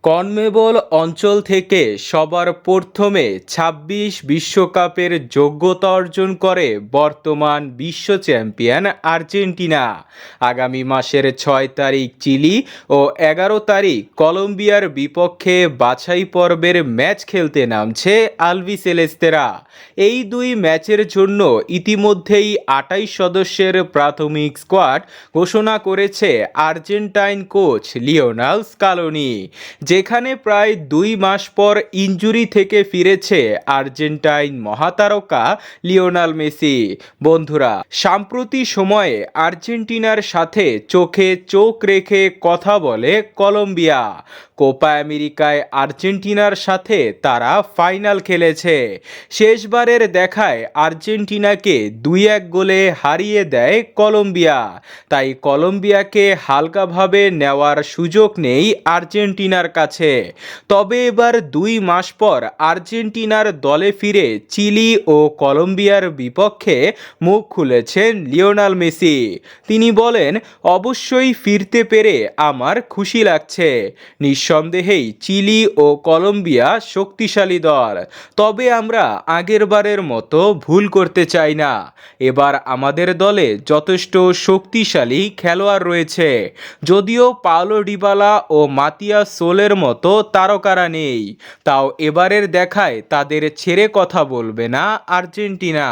CONMEBOL অঞ্চল থেকে সবার প্রথমে ২৬ বিশ্বকাপের যোগ্যতা অর্জন করে বর্তমান বিশ্ব চ্যাম্পিয়ন আর্জেন্টিনা। আগামী মাসের ৬ তারিখ চিলি ও ১১ তারিখ কলম্বিয়ার বিপক্ষে বাছাই পর্বের ম্যাচ খেলতে নামছে আলবিসেলেস্তেরা। এই দুই ম্যাচের জন্য ইতিমধ্যেই ২৮ সদস্যের প্রাথমিক স্কোয়াড ঘোষণা করেছে আর্জেন্টাইন কোচ লিওনেল স্কালোনি, যেখানে প্রায় ২ মাস পর ইনজুরি থেকে ফিরেছে আর্জেন্টাইন মহাতারকা লিওনেল মেসি। বন্ধুরা, সাম্প্রতিক সময়ে আর্জেন্টিনার সাথে চোখে চোখ রেখে কথা বলে কলম্বিয়া। কোপা আমেরিকায় আর্জেন্টিনার সাথে তারা ফাইনাল খেলেছে। শেষবারের দেখায় আর্জেন্টিনাকে ২-১ গোলে হারিয়ে দেয় কলম্বিয়া। তাই কলম্বিয়াকে হালকাভাবে নেওয়ার সুযোগ নেই আর্জেন্টিনার কাছে। তবে এবার ২ মাস পর আর্জেন্টিনার দলে ফিরে চিলি ও কলম্বিয়ার বিপক্ষে মুখ খুলেছেন লিওনেল মেসি। তিনি বলেন, অবশ্যই ফিরতে পেরে আমার খুশি লাগছে। নিঃসন্দেহেই চিলি ও কলম্বিয়া শক্তিশালী দল, তবে আমরা আগেরবারের মতো ভুল করতে চাই না। এবার আমাদের দলে যথেষ্ট শক্তিশালী খেলোয়াড় রয়েছে, যদিও পাওলো ডিবালা ও মাতিয়াস সোলের মতো তারকারা নেই। তাও এবারের দেখায় তাদের ছেড়ে কথা বলবে না আর্জেন্টিনা।